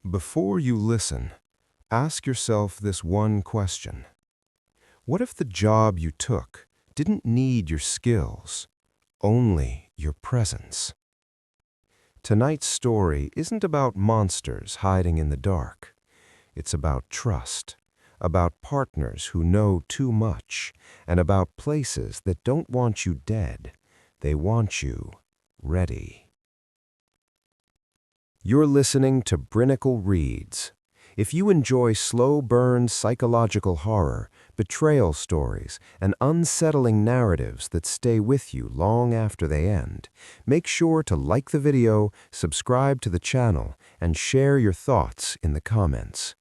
Before you listen, ask yourself this one question. What if the job you took didn't need your skills, only your presence? Tonight's story isn't about monsters hiding in the dark. It's about trust, about partners who know too much, and about places that don't want you dead. They want you ready. You're listening to Brinicle Reads. If you enjoy slow-burn psychological horror, betrayal stories, and unsettling narratives that stay with you long after they end, make sure to like the video, subscribe to the channel, and share your thoughts in the comments.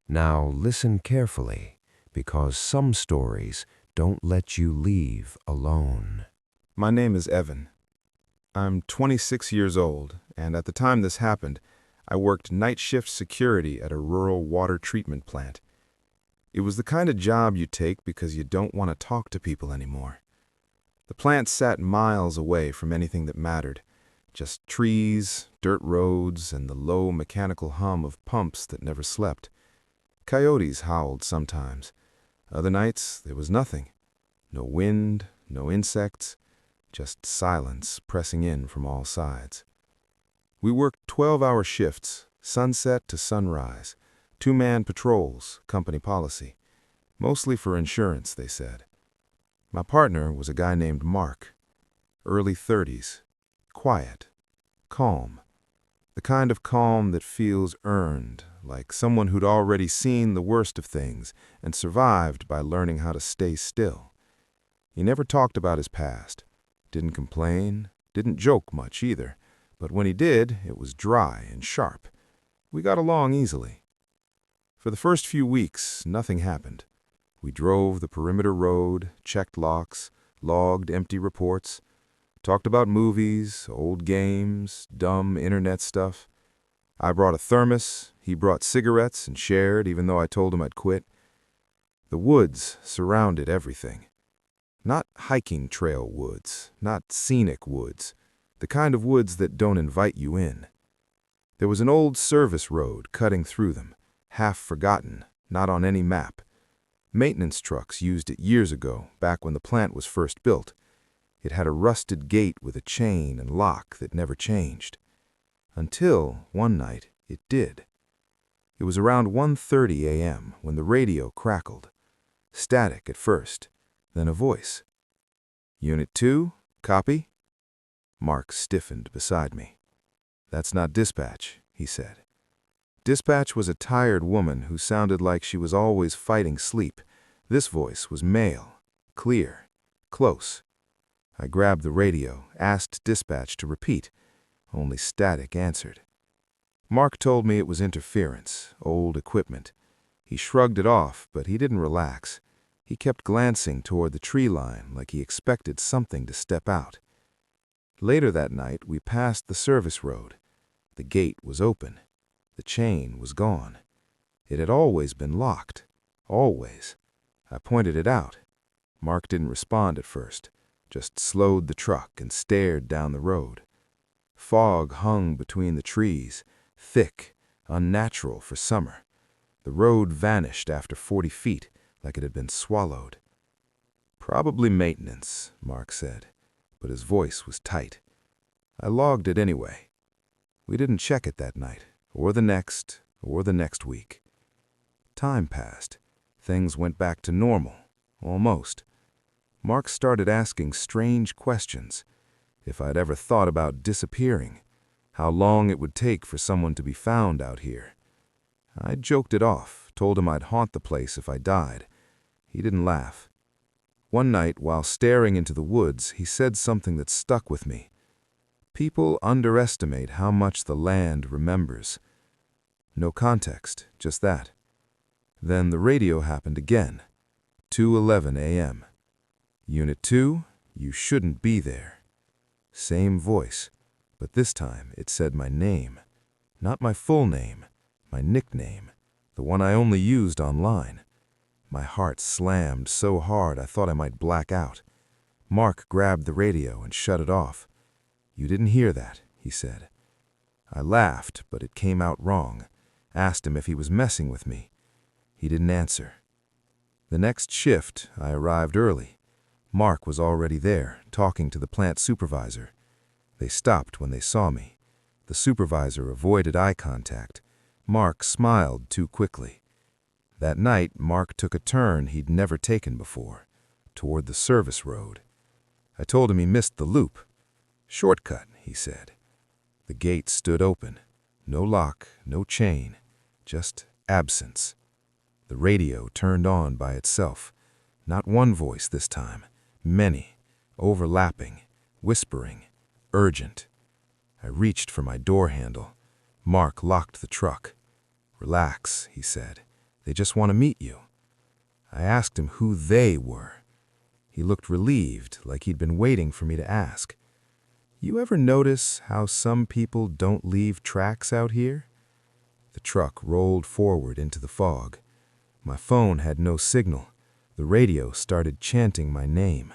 Now listen carefully, because some stories don't let you leave alone. My name is Evan. I'm 26 years old, and at the time this happened, I worked night shift security at a rural water treatment plant. It was the kind of job you take because you don't want to talk to people anymore. The plant sat miles away from anything that mattered, just trees, dirt roads, and the low mechanical hum of pumps that never slept. Coyotes howled sometimes. Other nights, there was nothing. No wind, no insects, just silence pressing in from all sides. We worked 12-hour shifts, sunset to sunrise, two-man patrols, company policy. Mostly for insurance, they said. My partner was a guy named Mark, early 30s, quiet, calm. The kind of calm that feels earned, like someone who'd already seen the worst of things and survived by learning how to stay still. He never talked about his past. Didn't complain, didn't joke much either, but when he did, it was dry and sharp. We got along easily. For the first few weeks, nothing happened. We drove the perimeter road, checked locks, logged empty reports, talked about movies, old games, dumb internet stuff. I brought a thermos, he brought cigarettes and shared even though I told him I'd quit. The woods surrounded everything. Not hiking trail woods, not scenic woods, the kind of woods that don't invite you in. There was an old service road cutting through them, half forgotten, not on any map. Maintenance trucks used it years ago, back when the plant was first built. It had a rusted gate with a chain and lock that never changed. Until, one night, it did. It was around 1:30 a.m. when the radio crackled. Static at first. Then a voice. "Unit 2, copy?" Mark stiffened beside me. "That's not dispatch," he said. Dispatch was a tired woman who sounded like she was always fighting sleep. This voice was male, clear, close. I grabbed the radio, asked dispatch to repeat. Only static answered. Mark told me it was interference, old equipment. He shrugged it off, but he didn't relax. He kept glancing toward the tree line like he expected something to step out. Later that night, we passed the service road. The gate was open. The chain was gone. It had always been locked. Always. I pointed it out. Mark didn't respond at first, just slowed the truck and stared down the road. Fog hung between the trees, thick, unnatural for summer. The road vanished after 40 feet, like it had been swallowed. "Probably maintenance," Mark said, but his voice was tight. I logged it anyway. We didn't check it that night, or the next week. Time passed. Things went back to normal, almost. Mark started asking strange questions. If I'd ever thought about disappearing, how long it would take for someone to be found out here. I joked it off, told him I'd haunt the place if I died. He didn't laugh. One night, while staring into the woods, he said something that stuck with me. People underestimate how much the land remembers. No context, just that. Then the radio happened again. 2:11 a.m. "Unit 2, you shouldn't be there." Same voice, but this time it said my name. Not my full name, my nickname, the one I only used online. My heart slammed so hard I thought I might black out. Mark grabbed the radio and shut it off. "You didn't hear that," he said. I laughed, but it came out wrong. Asked him if he was messing with me. He didn't answer. The next shift, I arrived early. Mark was already there, talking to the plant supervisor. They stopped when they saw me. The supervisor avoided eye contact. Mark smiled too quickly. That night, Mark took a turn he'd never taken before, toward the service road. I told him he missed the loop. "Shortcut," he said. The gate stood open. No lock, no chain, just absence. The radio turned on by itself. Not one voice this time, many, overlapping, whispering, urgent. I reached for my door handle. Mark locked the truck. "Relax," he said. "They just want to meet you." I asked him who they were. He looked relieved, like he'd been waiting for me to ask. "You ever notice how some people don't leave tracks out here?" The truck rolled forward into the fog. My phone had no signal. The radio started chanting my name.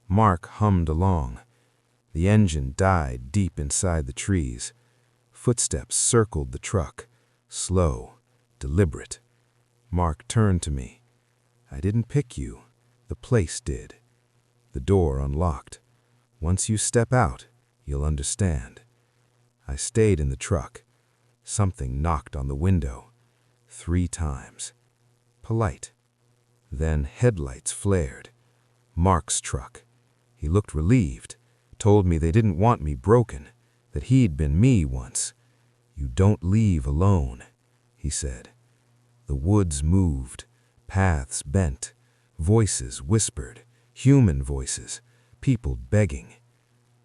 Mark hummed along. The engine died deep inside the trees. Footsteps circled the truck, slow, deliberate. Mark turned to me. "I didn't pick you. The place did." The door unlocked. "Once you step out, you'll understand." I stayed in the truck. Something knocked on the window. 3 times. Polite. Then headlights flared. Mark's truck. He looked relieved. Told me they didn't want me broken, that he'd been me once. "You don't leave alone," he said. The woods moved. Paths bent. Voices whispered. Human voices. People begging.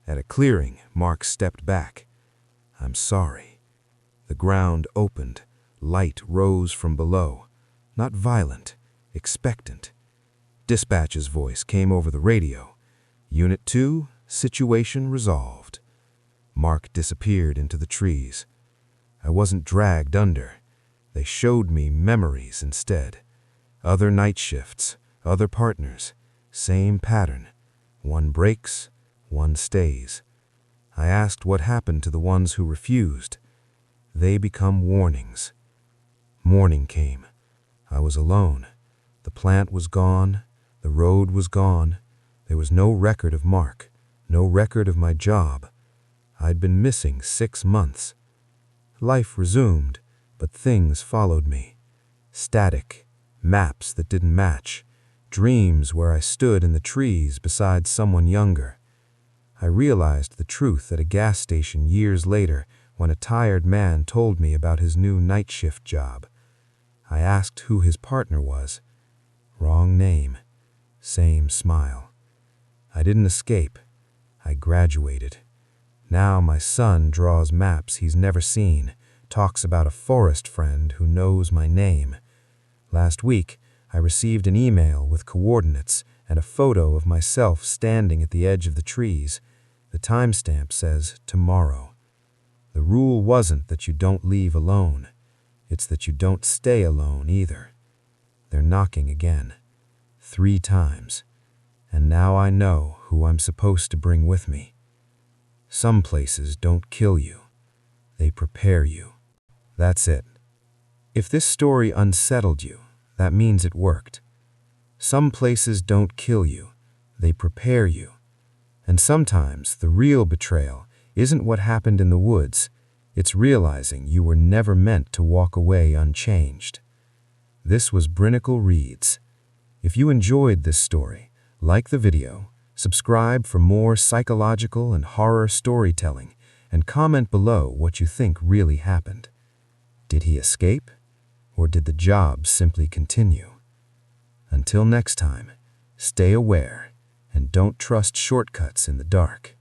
At a clearing, Mark stepped back. "I'm sorry." The ground opened. Light rose from below. Not violent, expectant. Dispatch's voice came over the radio. "Unit 2, situation resolved." Mark disappeared into the trees. I wasn't dragged under. They showed me memories instead. Other night shifts, other partners, same pattern. One breaks, one stays. I asked what happened to the ones who refused. They become warnings. Morning came. I was alone. The plant was gone. The road was gone. There was no record of Mark, no record of my job. I'd been missing 6 months. Life resumed, but things followed me. Static, maps that didn't match, dreams where I stood in the trees beside someone younger. I realized the truth at a gas station years later when a tired man told me about his new night shift job. I asked who his partner was. Wrong name. Same smile. I didn't escape. I graduated. Now my son draws maps he's never seen, talks about a forest friend who knows my name. Last week, I received an email with coordinates and a photo of myself standing at the edge of the trees. The timestamp says tomorrow. The rule wasn't that you don't leave alone. It's that you don't stay alone either. They're knocking again. 3 times. And now I know who I'm supposed to bring with me. Some places don't kill you. They prepare you. That's it. If this story unsettled you, that means it worked. Some places don't kill you. They prepare you. And sometimes the real betrayal isn't what happened in the woods. It's realizing you were never meant to walk away unchanged. This was Brinicle Reads. If you enjoyed this story, like the video, subscribe for more psychological and horror storytelling, and comment below what you think really happened. Did he escape? Or did the job simply continue? Until next time, stay aware and don't trust shortcuts in the dark.